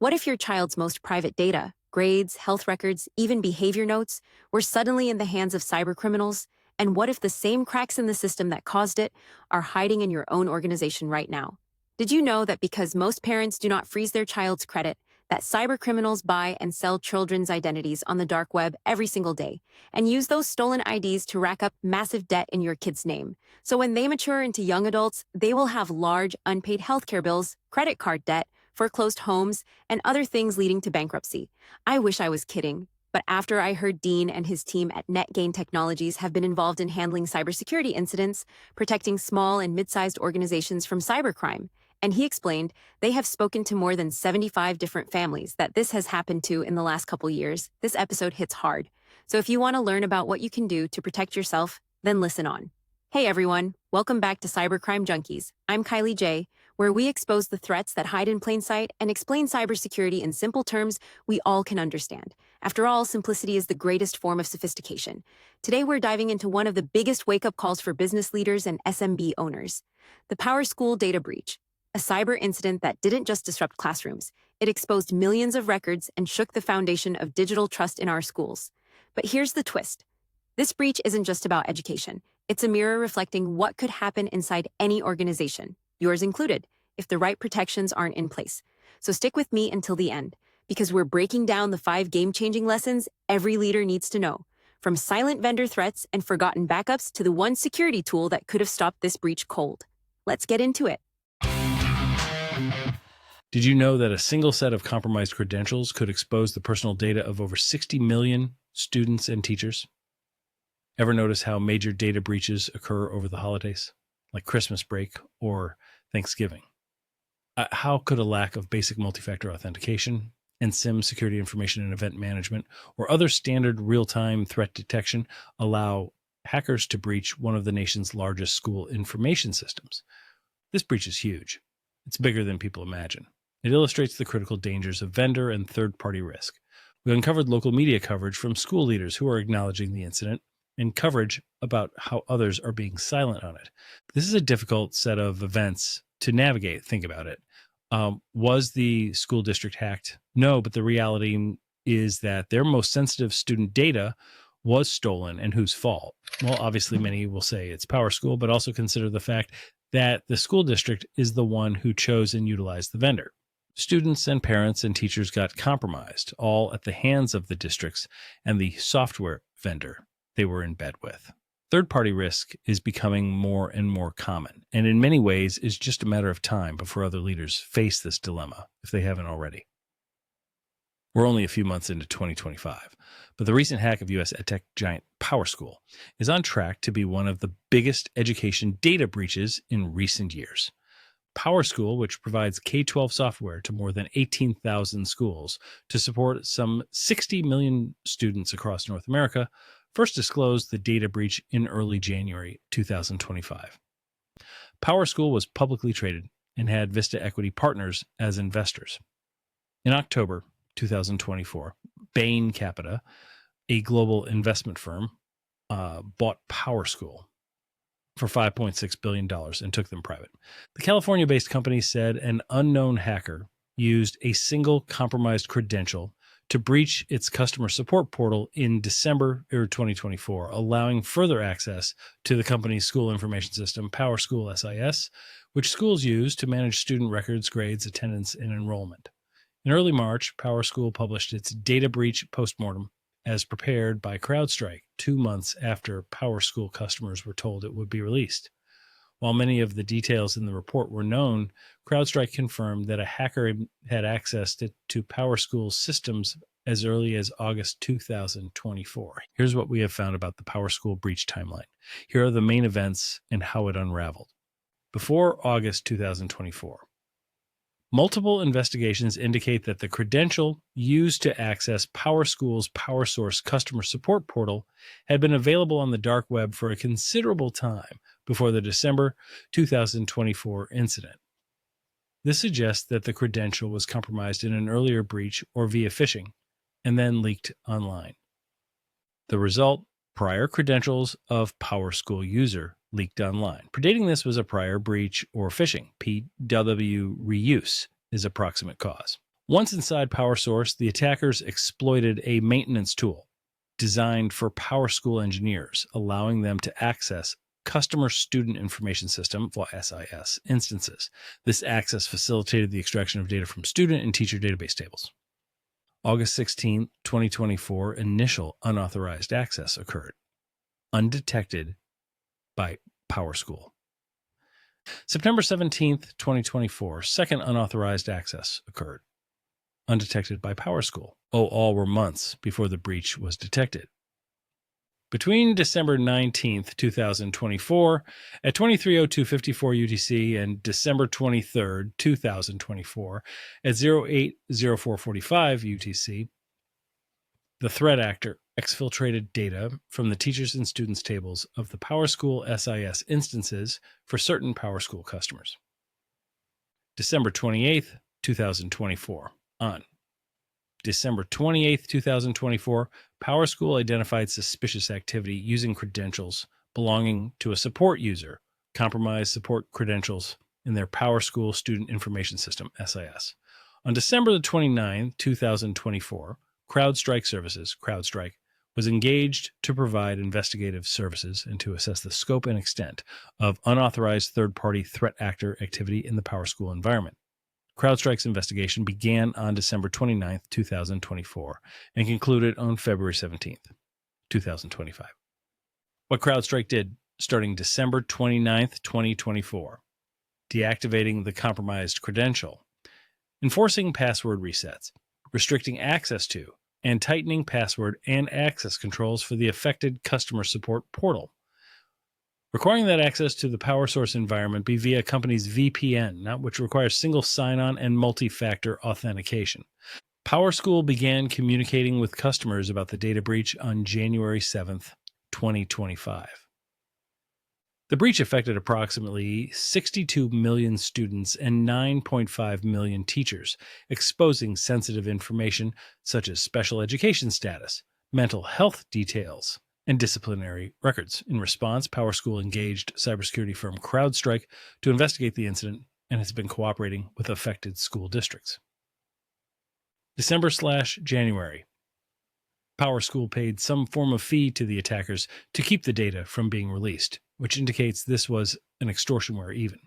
What if your child's most private data, grades, health records, even behavior notes, were suddenly in the hands of cybercriminals? And what if the same cracks in the system that caused it are hiding in your own organization right now? Did you know that because most parents do not freeze their child's credit, that cybercriminals buy and sell children's identities on the dark web every single day and use those stolen IDs to rack up massive debt in your kid's name? So when they mature into young adults, they will have large, unpaid healthcare bills, credit card debt, foreclosed homes, and other things leading to bankruptcy. I wish I was kidding, but after I heard Dean and his team at NetGain Technologies have been involved in handling cybersecurity incidents, protecting small and mid-sized organizations from cybercrime, and he explained they have spoken to more than 75 different families that this has happened to in the last couple years. This episode hits hard. So if you want to learn about what you can do to protect yourself, then listen on. Hey everyone, welcome back to Cybercrime Junkies. I'm Kylie J, where we expose the threats that hide in plain sight and explain cybersecurity in simple terms we all can understand. After all, simplicity is the greatest form of sophistication. Today we're diving into one of the biggest wake-up calls for business leaders and SMB owners, the PowerSchool data breach, a cyber incident that didn't just disrupt classrooms. It exposed millions of records and shook the foundation of digital trust in our schools. But here's the twist. This breach isn't just about education. It's a mirror reflecting what could happen inside any organization, yours included, if the right protections aren't in place. So stick with me until the end, because we're breaking down the 5 game-changing lessons every leader needs to know, from silent vendor threats and forgotten backups to the one security tool that could have stopped this breach cold. Let's get into it. Did you know that a single set of compromised credentials could expose the personal data of over 60 million students and teachers? Ever notice how major data breaches occur over the holidays, like Christmas break or Thanksgiving? How could a lack of basic multi-factor authentication and SIM security information and event management or other standard real-time threat detection allow hackers to breach one of the nation's largest school information systems? This breach is huge. It's bigger than people imagine. It illustrates the critical dangers of vendor and third-party risk. We uncovered local media coverage from school leaders who are acknowledging the incident and coverage about how others are being silent on it. This is a difficult set of events to navigate. Think about it. Was the school district hacked? No, but the reality is that their most sensitive student data was stolen, and whose fault? Well, obviously many will say it's PowerSchool, but also consider the fact that the school district is the one who chose and utilized the vendor. Students and parents and teachers got compromised, all at the hands of the districts and the software vendor they were in bed with. Third-party risk is becoming more and more common, and in many ways is just a matter of time before other leaders face this dilemma, if they haven't already. We're only a few months into 2025, but the recent hack of U.S. edtech giant PowerSchool is on track to be one of the biggest education data breaches in recent years. PowerSchool, which provides K-12 software to more than 18,000 schools to support some 60 million students across North America, first disclosed the data breach in early January 2025. PowerSchool was publicly traded and had Vista Equity Partners as investors. In October 2024, Bain Capital, a global investment firm, bought PowerSchool for $5.6 billion and took them private. The California-based company said an unknown hacker used a single compromised credential to breach its customer support portal in December 2024, allowing further access to the company's school information system, PowerSchool SIS, which schools use to manage student records, grades, attendance, and enrollment. In early March, PowerSchool published its data breach postmortem as prepared by CrowdStrike 2 months after PowerSchool customers were told it would be released. While many of the details in the report were known, CrowdStrike confirmed that a hacker had access to PowerSchool's systems as early as August 2024. Here's what we have found about the PowerSchool breach timeline. Here are the main events and how it unraveled. Before August 2024, multiple investigations indicate that the credential used to access PowerSchool's PowerSource customer support portal had been available on the dark web for a considerable time before the December 2024 incident. This suggests that the credential was compromised in an earlier breach or via phishing, and then leaked online. The result, prior credentials of PowerSchool user leaked online. Predating this was a prior breach or phishing. PW reuse is a proximate cause. Once inside PowerSource, the attackers exploited a maintenance tool designed for PowerSchool engineers, allowing them to access Customer Student Information System, SIS, instances. This access facilitated the extraction of data from student and teacher database tables. August 16, 2024, initial unauthorized access occurred, undetected by PowerSchool. September 17, 2024, second unauthorized access occurred, undetected by PowerSchool. All were months before the breach was detected. Between December 19th, 2024 at 23:02:54 UTC and December 23rd, 2024 at 08:04:45 UTC, the threat actor exfiltrated data from the teachers and students tables of the PowerSchool SIS instances for certain PowerSchool customers. December 28th, 2024 on. December 28th, 2024, PowerSchool identified suspicious activity using credentials belonging to a support user, compromised support credentials in their PowerSchool Student Information System, SIS. On December the 29th, 2024, CrowdStrike Services, CrowdStrike, was engaged to provide investigative services and to assess the scope and extent of unauthorized third-party threat actor activity in the PowerSchool environment. CrowdStrike's investigation began on December 29, 2024, and concluded on February 17, 2025. What CrowdStrike did starting December 29, 2024, deactivating the compromised credential, enforcing password resets, restricting access to, and tightening password and access controls for the affected customer support portal. Requiring that access to the PowerSource environment be via a company's VPN, which requires single sign-on and multi-factor authentication. PowerSchool began communicating with customers about the data breach on January 7th, 2025. The breach affected approximately 62 million students and 9.5 million teachers, exposing sensitive information such as special education status, mental health details, and disciplinary records. In response, PowerSchool engaged cybersecurity firm CrowdStrike to investigate the incident and has been cooperating with affected school districts. December/January. PowerSchool paid some form of fee to the attackers to keep the data from being released, which indicates this was an extortionware even.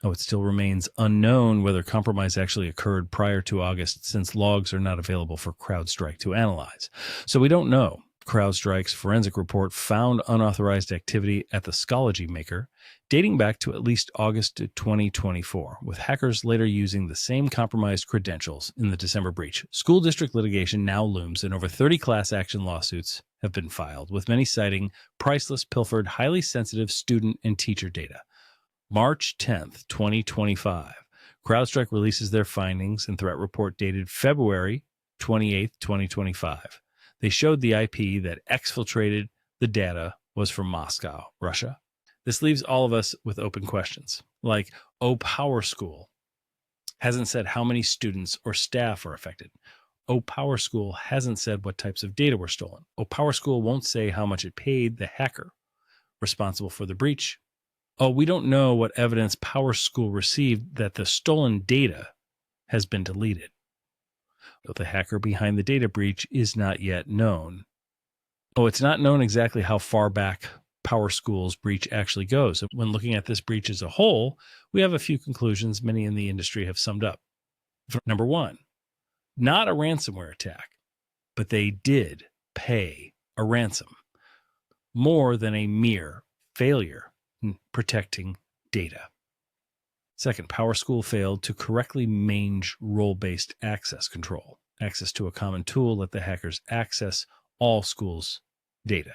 It still remains unknown whether compromise actually occurred prior to August, since logs are not available for CrowdStrike to analyze. So we don't know. CrowdStrike's forensic report found unauthorized activity at the Schoology maker dating back to at least August 2024, with hackers later using the same compromised credentials in the December breach. School district litigation now looms, and over 30 class action lawsuits have been filed, with many citing priceless, pilfered, highly sensitive student and teacher data. March 10th, 2025, CrowdStrike releases their findings and threat report dated February 28th, 2025. They showed the IP that exfiltrated the data was from Moscow, Russia. This leaves all of us with open questions, like, PowerSchool hasn't said how many students or staff are affected. PowerSchool hasn't said what types of data were stolen. PowerSchool won't say how much it paid the hacker responsible for the breach. We don't know what evidence PowerSchool received that the stolen data has been deleted. The hacker behind the data breach is not yet known. It's not known exactly how far back PowerSchool's breach actually goes. When looking at this breach as a whole, we have a few conclusions many in the industry have summed up. Number one, not a ransomware attack, but they did pay a ransom, more than a mere failure in protecting data. Second, PowerSchool failed to correctly mange role-based access control. Access to a common tool let the hackers access all schools' data.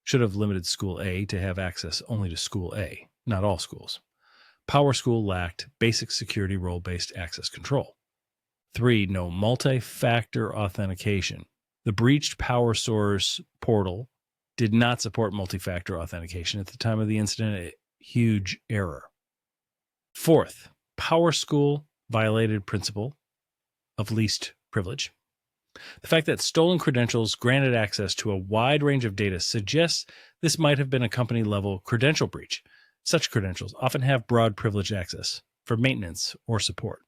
Should have limited School A to have access only to School A, not all schools. PowerSchool lacked basic security role-based access control. 3, no multi-factor authentication. The breached PowerSource portal did not support multi-factor authentication at the time of the incident, a huge error. Fourth, PowerSchool violated principle of least privilege. The fact that stolen credentials granted access to a wide range of data suggests this might have been a company-level credential breach. Such credentials often have broad privilege access for maintenance or support.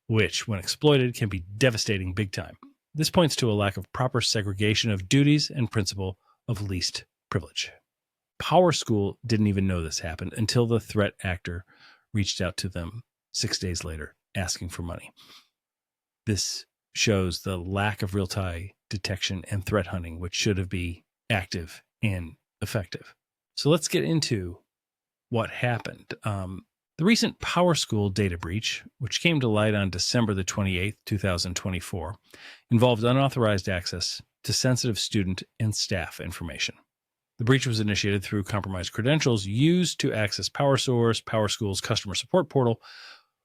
which, when exploited, can be devastating big time. This points to a lack of proper segregation of duties and principle of least privilege. PowerSchool didn't even know this happened until the threat actor reached out to them 6 days later asking for money. This shows the lack of real-time detection and threat hunting, which should be active and effective. So let's get into what happened. The recent PowerSchool data breach, which came to light on December the 28th, 2024, involved unauthorized access to sensitive student and staff information. The breach was initiated through compromised credentials used to access PowerSchool's customer support portal.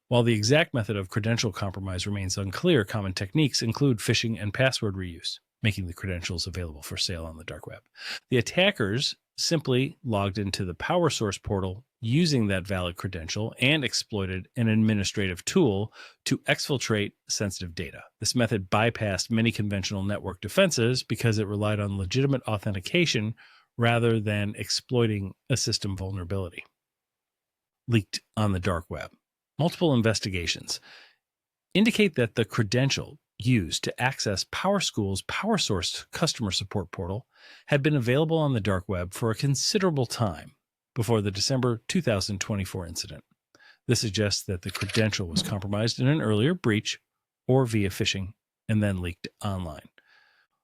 While the exact method of credential compromise remains unclear, common techniques include phishing and password reuse, making the credentials available for sale on the dark web. The attackers simply logged into the PowerSource portal using that valid credential and exploited an administrative tool to exfiltrate sensitive data. This method bypassed many conventional network defenses because it relied on legitimate authentication rather than exploiting a system vulnerability. Leaked on the dark web. Multiple investigations indicate that the credential used to access PowerSchool's PowerSource customer support portal had been available on the dark web for a considerable time before the December 2024 incident. This suggests that the credential was compromised in an earlier breach or via phishing and then leaked online.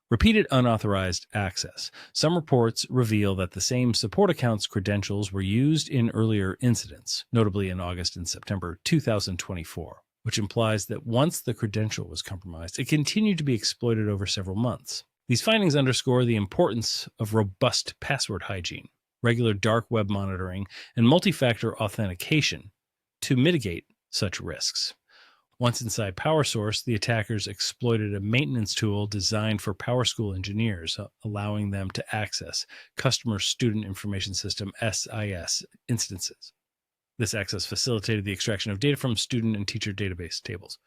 Repeated unauthorized access. Some reports reveal that the same support account's credentials were used in earlier incidents, notably in August and September 2024, which implies that once the credential was compromised, it continued to be exploited over several months. These findings underscore the importance of robust password hygiene, regular dark web monitoring, and multi-factor authentication to mitigate such risks. Once inside PowerSource, the attackers exploited a maintenance tool designed for PowerSchool engineers, allowing them to access Customer Student Information System SIS instances. This access facilitated the extraction of data from student and teacher database tables.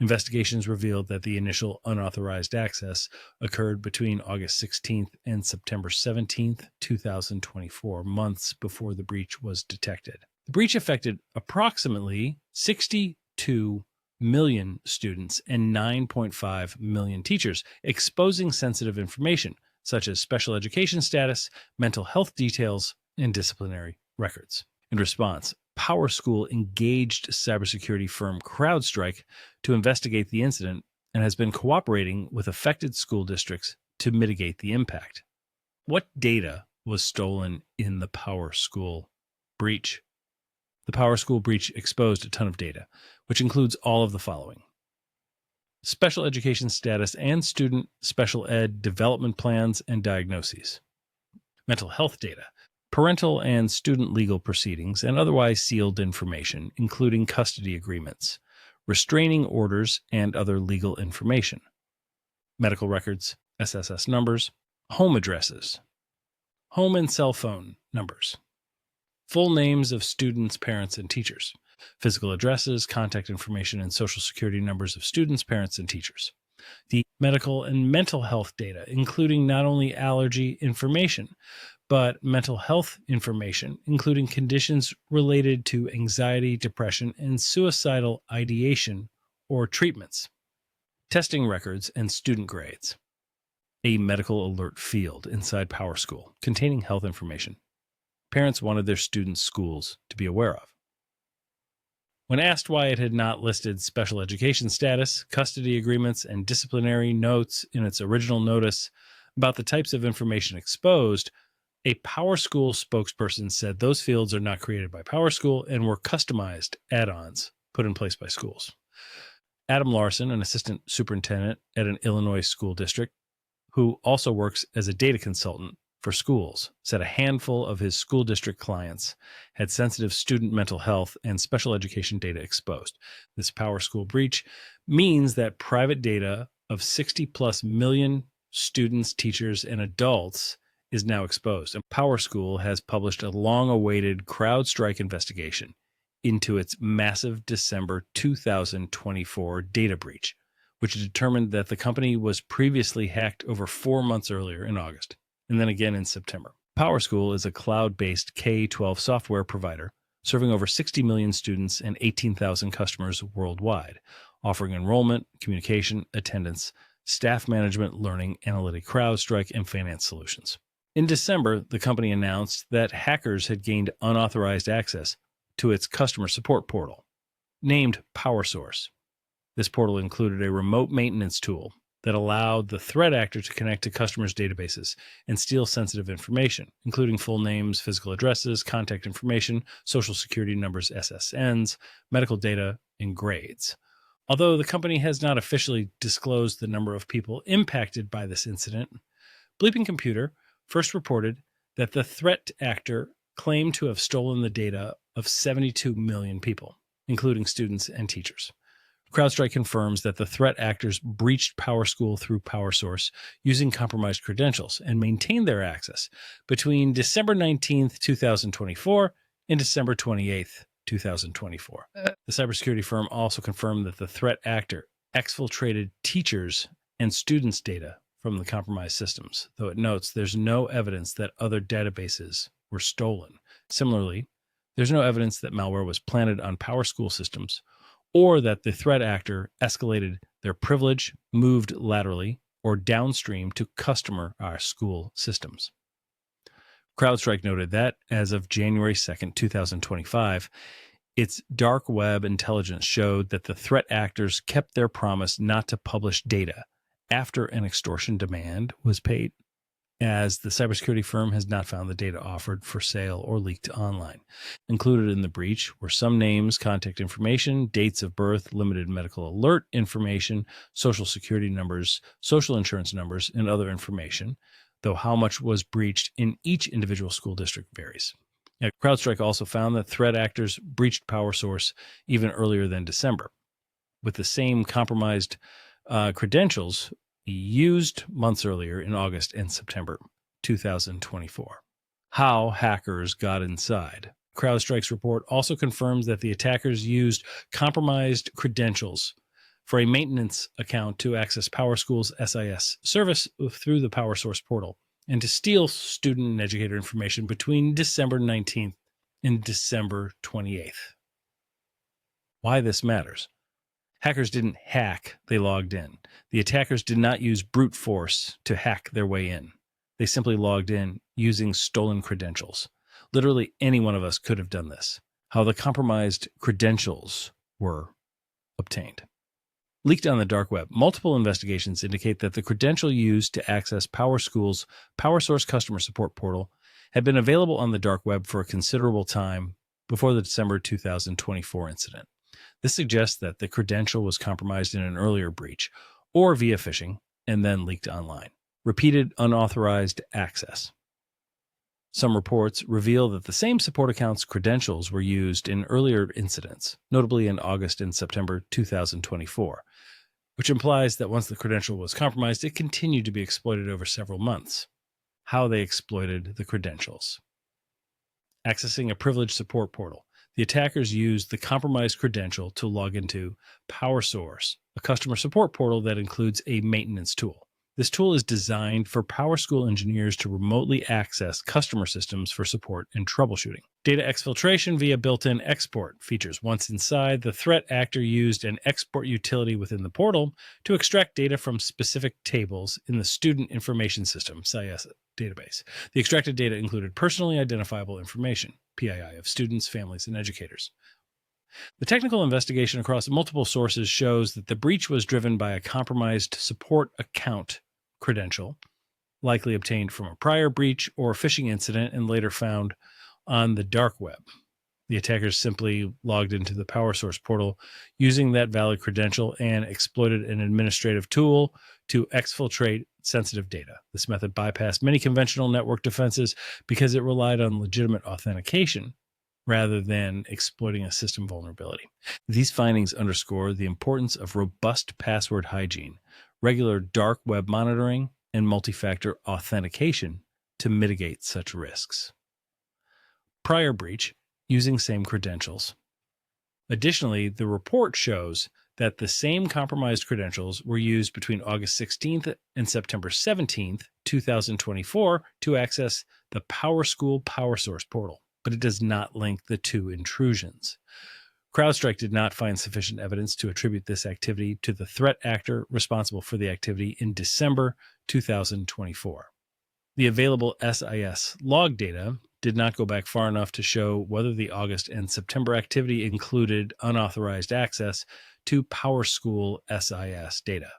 Investigations revealed that the initial unauthorized access occurred between August 16th and September 17th, 2024, months before the breach was detected. The breach affected approximately 62 million students and 9.5 million teachers, exposing sensitive information such as special education status, mental health details, and disciplinary records. In response, PowerSchool engaged cybersecurity firm CrowdStrike to investigate the incident and has been cooperating with affected school districts to mitigate the impact. What data was stolen in the PowerSchool breach? The PowerSchool breach exposed a ton of data, which includes all of the following: special education status and student special ed development plans and diagnoses, mental health data, parental and student legal proceedings, and otherwise sealed information, including custody agreements, restraining orders, and other legal information, medical records, SSS numbers, home addresses, home and cell phone numbers, full names of students, parents, and teachers, physical addresses, contact information, and social security numbers of students, parents, and teachers. The medical and mental health data, including not only allergy information, but mental health information, including conditions related to anxiety, depression, and suicidal ideation or treatments. Testing records and student grades. A medical alert field inside PowerSchool containing health information parents wanted their students' schools to be aware of. When asked why it had not listed special education status, custody agreements, and disciplinary notes in its original notice about the types of information exposed, a PowerSchool spokesperson said those fields are not created by PowerSchool and were customized add-ons put in place by schools. Adam Larson, an assistant superintendent at an Illinois school district, who also works as a data consultant for schools, said a handful of his school district clients had sensitive student mental health and special education data exposed. This PowerSchool breach means that private data of 60 plus million students, teachers, and adults is now exposed. And PowerSchool has published a long-awaited CrowdStrike investigation into its massive December 2024 data breach, which determined that the company was previously hacked over 4 months earlier in August, and then again in September. PowerSchool is a cloud-based K-12 software provider serving over 60 million students and 18,000 customers worldwide, offering enrollment, communication, attendance, staff management, learning, analytic, CrowdStrike, and finance solutions. In December, the company announced that hackers had gained unauthorized access to its customer support portal, named PowerSource. This portal included a remote maintenance tool that allowed the threat actor to connect to customers' databases and steal sensitive information, including full names, physical addresses, contact information, social security numbers, SSNs, medical data, and grades. Although the company has not officially disclosed the number of people impacted by this incident, Bleeping Computer first reported that the threat actor claimed to have stolen the data of 72 million people, including students and teachers. CrowdStrike confirms that the threat actors breached PowerSchool through PowerSource using compromised credentials and maintained their access between December 19th, 2024 and December 28th, 2024. The cybersecurity firm also confirmed that the threat actor exfiltrated teachers' and students' data from the compromised systems, though it notes there's no evidence that other databases were stolen. Similarly, there's no evidence that malware was planted on PowerSchool systems or that the threat actor escalated their privilege, moved laterally, or downstream to customer or school systems. CrowdStrike noted that as of January 2nd, 2025, its dark web intelligence showed that the threat actors kept their promise not to publish data after an extortion demand was paid, as the cybersecurity firm has not found the data offered for sale or leaked online. Included in the breach were some names, contact information, dates of birth, limited medical alert information, social security numbers, social insurance numbers, and other information, though how much was breached in each individual school district varies. CrowdStrike also found that threat actors breached PowerSource even earlier than December, with the same compromised credentials used months earlier in August and September 2024. How hackers got inside. CrowdStrike's report also confirms that the attackers used compromised credentials for a maintenance account to access PowerSchool's SIS service through the PowerSource portal and to steal student and educator information between December 19th and December 28th. Why this matters. Hackers didn't hack, they logged in. The attackers did not use brute force to hack their way in. They simply logged in using stolen credentials. Literally any one of us could have done this. How the compromised credentials were obtained. Leaked on the dark web, multiple investigations indicate that the credential used to access PowerSchool's PowerSource customer support portal had been available on the dark web for a considerable time before the December 2024 incident. This suggests that the credential was compromised in an earlier breach or via phishing and then leaked online. Repeated unauthorized access. Some reports reveal that the same support account's credentials were used in earlier incidents, notably in August and September 2024, which implies that once the credential was compromised, it continued to be exploited over several months. How they exploited the credentials. Accessing a privileged support portal. The attackers used the compromised credential to log into PowerSource, a customer support portal that includes a maintenance tool. This tool is designed for PowerSchool engineers to remotely access customer systems for support and troubleshooting. Data exfiltration via built-in export features. Once inside, the threat actor used an export utility within the portal to extract data from specific tables in the Student Information System (SIS) database. The extracted data included personally identifiable information, PII, of students, families, and educators. The technical investigation across multiple sources shows that the breach was driven by a compromised support account credential, likely obtained from a prior breach or phishing incident and later found on the dark web. The attackers simply logged into the PowerSource portal using that valid credential and exploited an administrative tool to exfiltrate sensitive data. This method bypassed many conventional network defenses because it relied on legitimate authentication rather than exploiting a system vulnerability. These findings underscore the importance of robust password hygiene, regular dark web monitoring, and multi-factor authentication to mitigate such risks. Prior breach, using same credentials. Additionally, the report shows that the same compromised credentials were used between August 16th and September 17th, 2024 to access the PowerSchool PowerSource portal, but it does not link the two intrusions. CrowdStrike did not find sufficient evidence to attribute this activity to the threat actor responsible for the activity in December 2024. The available SIS log data did not go back far enough to show whether the August and September activity included unauthorized access to PowerSchool SIS data.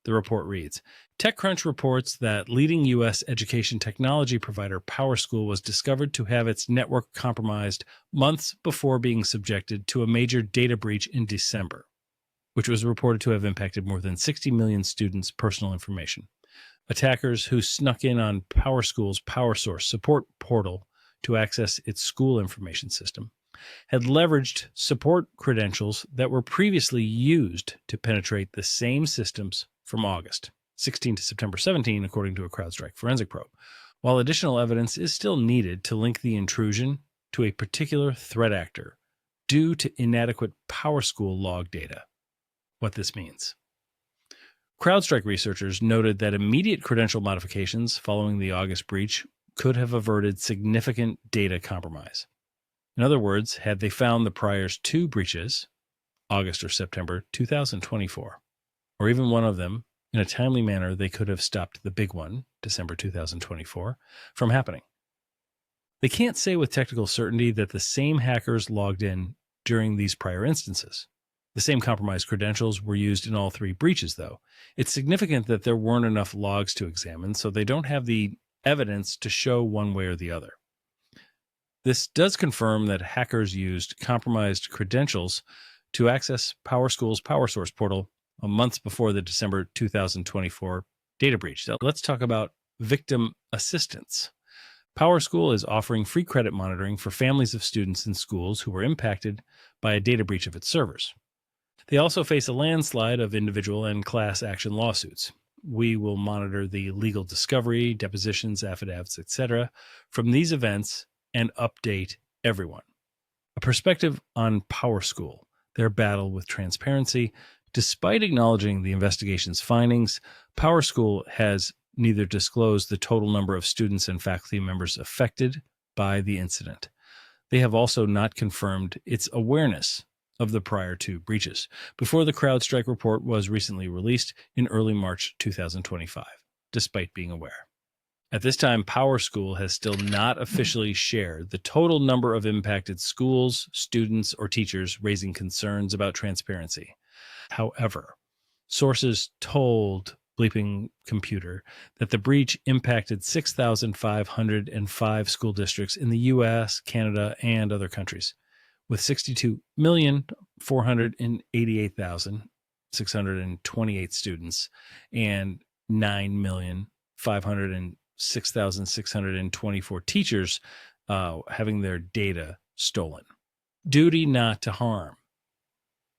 The report reads, TechCrunch reports that leading U.S. education technology provider PowerSchool was discovered to have its network compromised months before being subjected to a major data breach in December, which was reported to have impacted more than 60 million students' personal information. Attackers who snuck in on PowerSchool's PowerSource support portal to access its school information system had leveraged support credentials that were previously used to penetrate the same systems from August 16 to September 17, according to a CrowdStrike forensic probe, while additional evidence is still needed to link the intrusion to a particular threat actor due to inadequate PowerSchool log data. What this means. CrowdStrike researchers noted that immediate credential modifications following the August breach could have averted significant data compromise. In other words, had they found the prior two breaches, August or September 2024, or even one of them, in a timely manner, they could have stopped the big one, December 2024, from happening. They can't say with technical certainty that the same hackers logged in during these prior instances. The same compromised credentials were used in all three breaches, though. It's significant that there weren't enough logs to examine, so they don't have the evidence to show one way or the other. This does confirm that hackers used compromised credentials to access PowerSchool's PowerSource portal months before the December 2024 data breach. So let's talk about victim assistance. PowerSchool is offering free credit monitoring for families of students in schools who were impacted by a data breach of its servers. They also face a landslide of individual and class action lawsuits. We will monitor the legal discovery, depositions, affidavits, etc. from these events and update everyone. A perspective on PowerSchool, their battle with transparency. Despite acknowledging the investigation's findings, PowerSchool has neither disclosed the total number of students and faculty members affected by the incident. They have also not confirmed its awareness of the prior two breaches before the CrowdStrike report was recently released in early March 2025, despite being aware. At this time, PowerSchool has still not officially shared the total number of impacted schools, students, or teachers, raising concerns about transparency. However, sources told Bleeping Computer that the breach impacted 6,505 school districts in the U.S., Canada, and other countries, with 62,488,628 students and 9,506,624 teachers having their data stolen. Duty not to harm.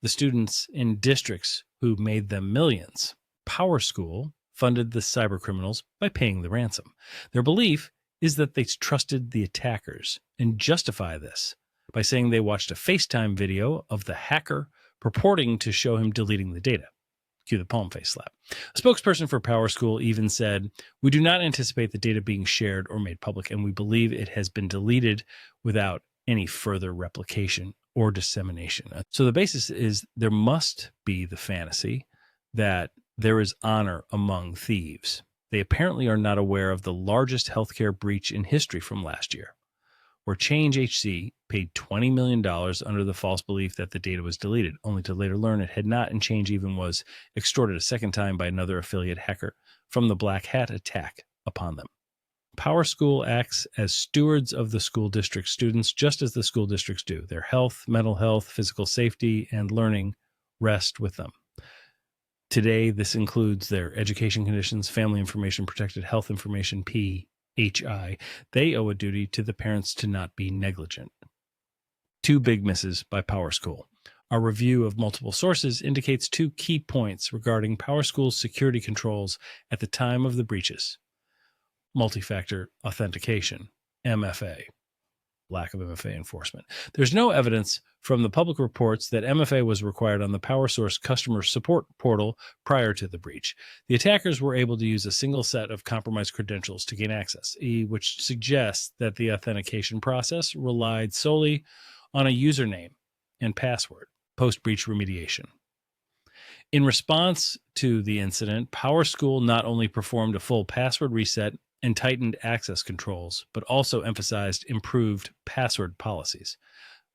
The students in districts who made them millions. PowerSchool funded the cybercriminals by paying the ransom. Their belief is that they trusted the attackers and justify this by saying they watched a FaceTime video of the hacker purporting to show him deleting the data. Cue the palm face slap. A spokesperson for PowerSchool even said, "We do not anticipate the data being shared or made public, and we believe it has been deleted without any further replication or dissemination." So the basis is there must be the fantasy that there is honor among thieves. They apparently are not aware of the largest healthcare breach in history from last year, where Change HC paid $20 million under the false belief that the data was deleted, only to later learn it had not, and Change even was extorted a second time by another affiliate hacker from the Black Hat attack upon them. PowerSchool acts as stewards of the school district students, just as the school districts do. Their health, mental health, physical safety, and learning rest with them. Today, this includes their education conditions, family information, protected health information, PHI. They owe a duty to the parents to not be negligent. Two big misses by PowerSchool. Our review of multiple sources indicates two key points regarding PowerSchool's security controls at the time of the breaches. Multi-factor authentication, MFA. Lack of MFA enforcement. There's no evidence from the public reports that MFA was required on the PowerSource customer support portal prior to the breach. The attackers were able to use a single set of compromised credentials to gain access, which suggests that the authentication process relied solely on a username and password. Post-breach remediation. In response to the incident, PowerSchool not only performed a full password reset and tightened access controls, but also emphasized improved password policies.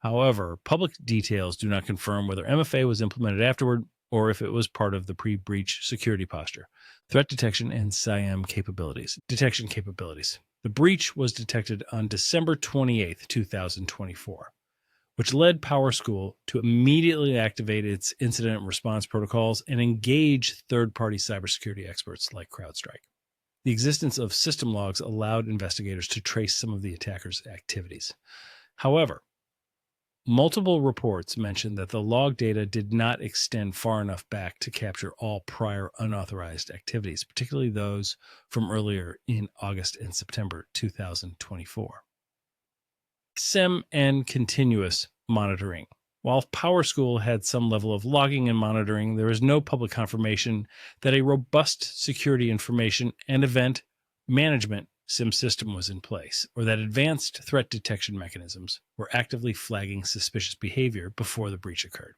However, public details do not confirm whether MFA was implemented afterward or if it was part of the pre-breach security posture. Threat detection and SIEM capabilities. Detection capabilities. The breach was detected on December 28, 2024, which led PowerSchool to immediately activate its incident response protocols and engage third-party cybersecurity experts like CrowdStrike. The existence of system logs allowed investigators to trace some of the attacker's activities. However, multiple reports mentioned that the log data did not extend far enough back to capture all prior unauthorized activities, particularly those from earlier in August and September 2024. SIEM and continuous monitoring. While PowerSchool had some level of logging and monitoring, there is no public confirmation that a robust security information and event management SIEM system was in place, or that advanced threat detection mechanisms were actively flagging suspicious behavior before the breach occurred.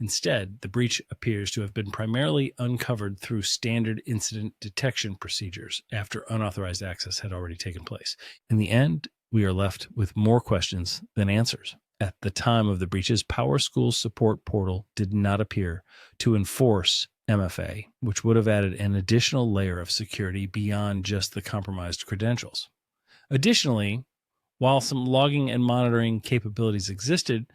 Instead, the breach appears to have been primarily uncovered through standard incident detection procedures after unauthorized access had already taken place. In the end, we are left with more questions than answers. At the time of the breaches, PowerSchool's support portal did not appear to enforce MFA, which would have added an additional layer of security beyond just the compromised credentials. Additionally, while some logging and monitoring capabilities existed,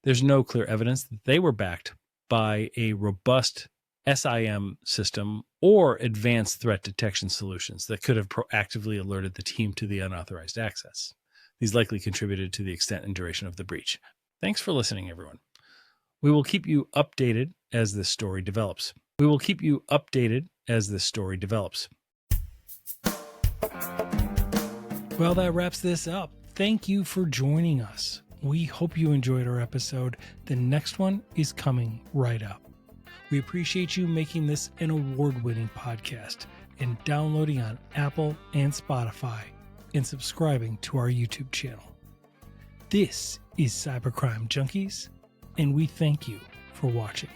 there's no clear evidence that they were backed by a robust SIEM system or advanced threat detection solutions that could have proactively alerted the team to the unauthorized access. These likely contributed to the extent and duration of the breach. Thanks for listening, everyone. We will keep you updated as this story develops. Well, that wraps this up. Thank you for joining us. We hope you enjoyed our episode. The next one is coming right up. We appreciate you making this an award-winning podcast and downloading on Apple and Spotify and subscribing to our YouTube channel. This is Cybercrime Junkies, and we thank you for watching.